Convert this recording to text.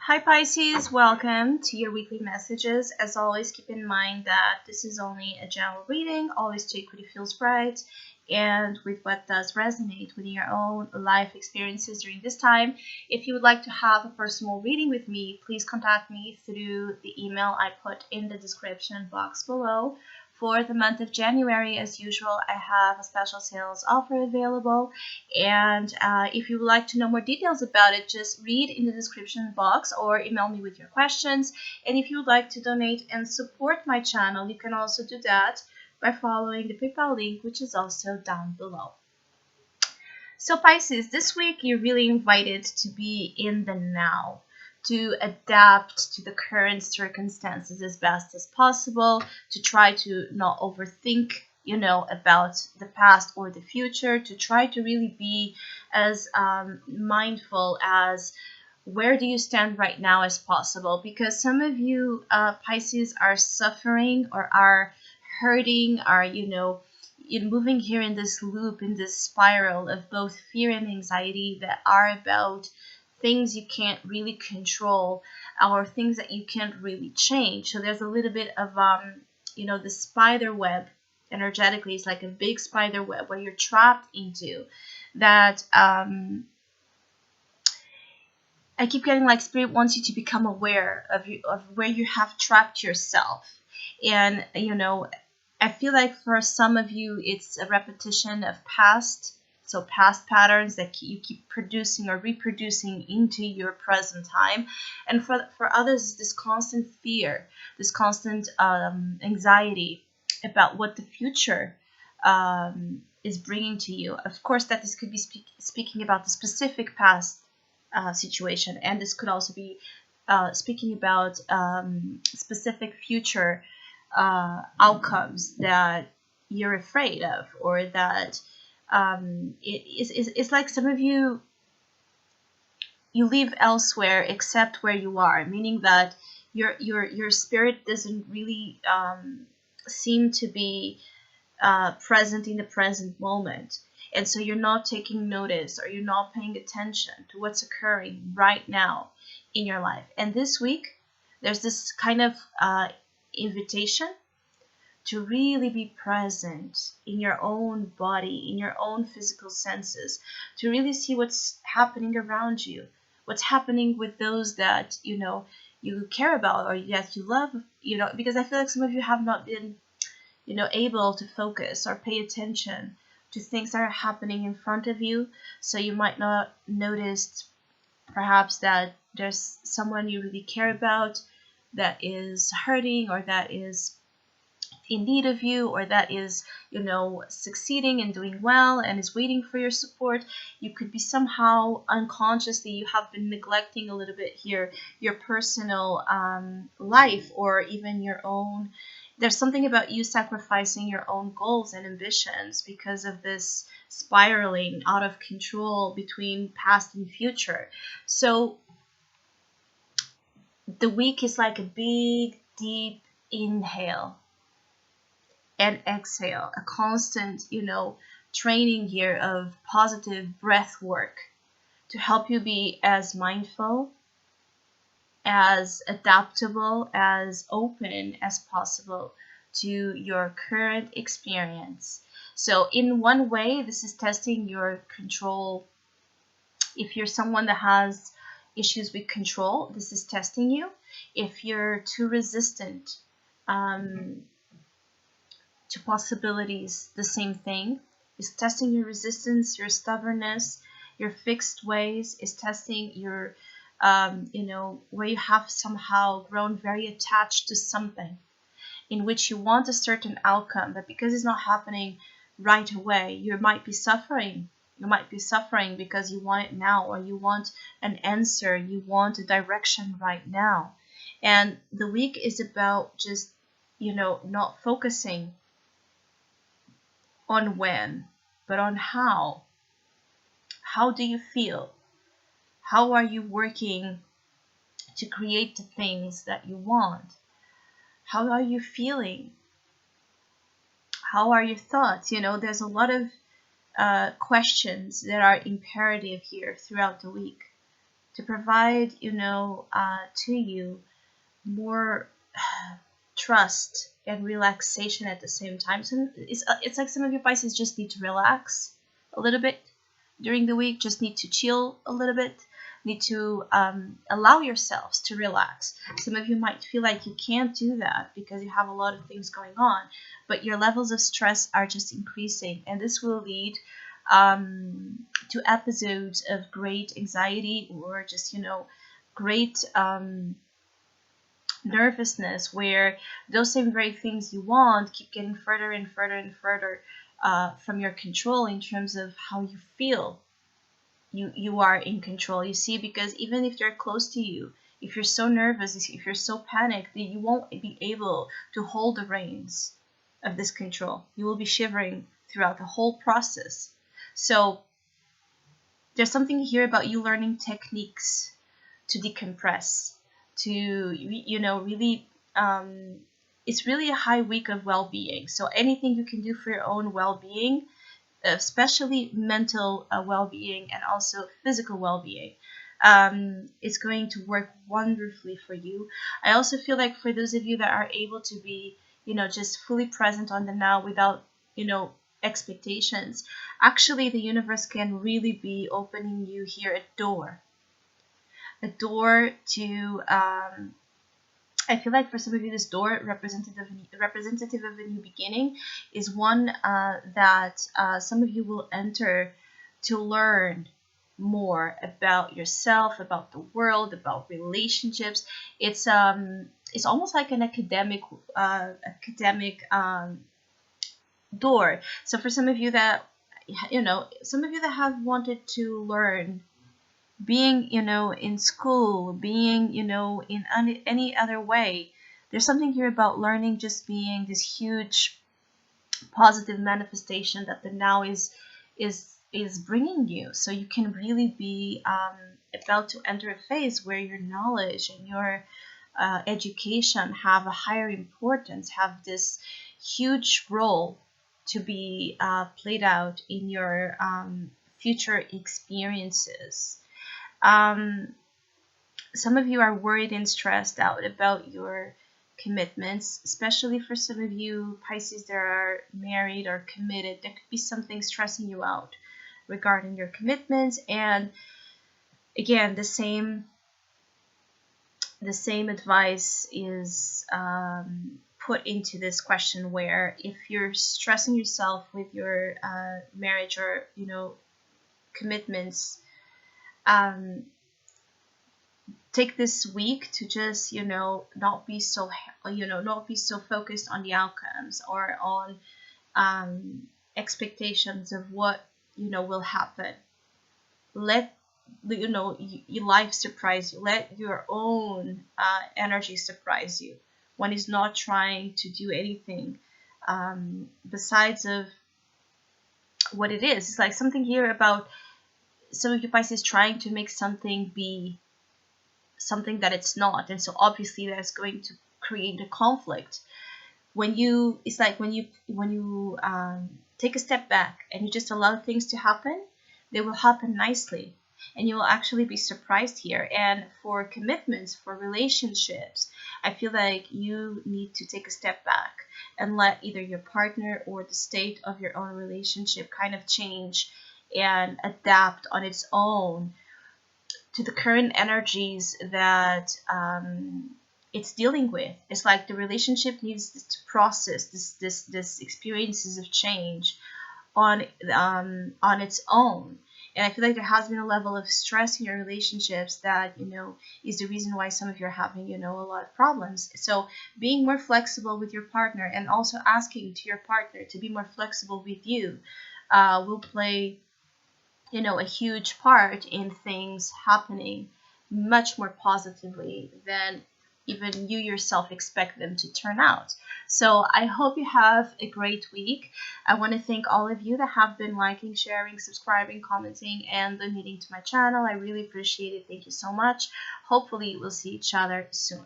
Hi Pisces, welcome to your weekly messages. As always, keep in mind that this is only a general reading. Always take what feels right and with what does resonate with your own life experiences during this time. If you would like to have a personal reading with me, please contact me through the email I put in the description box below. For the month of January, as usual, I have a special sales offer available. And if you would like to know more details about it, just read in the description box or email me with your questions. And if you would like to donate and support my channel, you can also do that by following the PayPal link, which is also down below. So Pisces, this week you're really invited to be in the now, to adapt to the current circumstances as best as possible, to try to not overthink, about the past or the future, to try to really be as mindful as where do you stand right now as possible. Because some of you, Pisces, are suffering or are hurting, are, in moving here in this loop, in this spiral of both fear and anxiety that are about things you can't really control or things that you can't really change. So there's a little bit of the spider web energetically. It's like a big spider web where you're trapped into that. I keep getting like Spirit wants you to become aware of where you have trapped yourself. And I feel like for some of you it's a repetition of past patterns that you keep producing or reproducing into your present time. And for others, this constant fear, this constant anxiety about what the future is bringing to you. Of course, that this could be speaking about the specific past situation, and this could also be speaking about specific future outcomes that you're afraid of, or that it's like some of you live elsewhere except where you are, meaning that your spirit doesn't really seem to be present in the present moment. And so you're not taking notice, or you're not paying attention to what's occurring right now in your life. And this week, there's this kind of invitation to really be present in your own body, in your own physical senses, to really see what's happening around you, what's happening with those that, you care about or that you love, because I feel like some of you have not been, able to focus or pay attention to things that are happening in front of you. So you might not notice perhaps that there's someone you really care about that is hurting, or that is in need of you, or that is, succeeding and doing well and is waiting for your support. You could be somehow unconsciously, you have been neglecting a little bit here your personal life, or even your own. There's something about you sacrificing your own goals and ambitions because of this spiraling out of control between past and future. So the week is like a big, deep inhale and exhale, a constant, training here of positive breath work to help you be as mindful, as adaptable, as open as possible to your current experience. So in one way, this is testing your control. If you're someone that has issues with control, this is testing you. If you're too resistant to possibilities, the same thing is testing your resistance, your stubbornness, your fixed ways, is testing your where you have somehow grown very attached to something in which you want a certain outcome, but because it's not happening right away, you might be suffering. You might be suffering because you want it now, or you want an answer, you want a direction right now. And the week is about just, not focusing on when, but on how. How do you feel? How are you working to create the things that you want? How are you feeling? How are your thoughts? There's a lot of questions that are imperative here throughout the week. to provide, to you more trust and relaxation at the same time. So it's like some of you Pisces just need to relax a little bit during the week, just need to chill a little bit, need to allow yourselves to relax. Some of you might feel like you can't do that because you have a lot of things going on, but your levels of stress are just increasing, and this will lead to episodes of great anxiety, or just, great nervousness, where those same very things you want keep getting further and further and further from your control in terms of how you feel. You are in control, you see, because even if they're close to you, if you're so nervous, if you're so panicked, that you won't be able to hold the reins of this control. You will be shivering throughout the whole process. So there's something here about you learning techniques to decompress, to, really, it's really a high week of well-being. So anything you can do for your own well-being, especially mental well-being and also physical well-being, is going to work wonderfully for you. I also feel like for those of you that are able to be, just fully present on the now without, expectations, actually the universe can really be opening you here a door to, I feel like for some of you, this door representative of a new beginning is one that some of you will enter to learn more about yourself, about the world, about relationships. It's almost like an academic door. So for some of you that, have wanted to learn, being, in school, being, in any other way, there's something here about learning just being this huge positive manifestation that the now is bringing you. So you can really be about to enter a phase where your knowledge and your education have a higher importance, have this huge role to be played out in your future experiences. Some of you are worried and stressed out about your commitments, especially for some of you Pisces that are married or committed. There could be something stressing you out regarding your commitments. And again, the same advice is put into this question, where if you're stressing yourself with your marriage or, commitments, take this week to just, not be so focused on the outcomes or on expectations of what, will happen. Let your life surprise you. Let your own energy surprise you. One is not trying to do anything besides of what it is. It's like something here about some of you Pisces trying to make something be something that it's not, and so obviously that's going to create a conflict. When you take a step back and you just allow things to happen, they will happen nicely, and you will actually be surprised here. And for commitments, for relationships, I feel like you need to take a step back and let either your partner or the state of your own relationship kind of change and adapt on its own to the current energies that it's dealing with. It's like the relationship needs to process this experiences of change on its own. And I feel like there has been a level of stress in your relationships that, is the reason why some of you are having, a lot of problems. So being more flexible with your partner, and also asking to your partner to be more flexible with you, will play, a huge part in things happening much more positively than even you yourself expect them to turn out. So I hope you have a great week. I want to thank all of you that have been liking, sharing, subscribing, commenting, and donating to my channel. I really appreciate it. Thank you so much. Hopefully we'll see each other soon.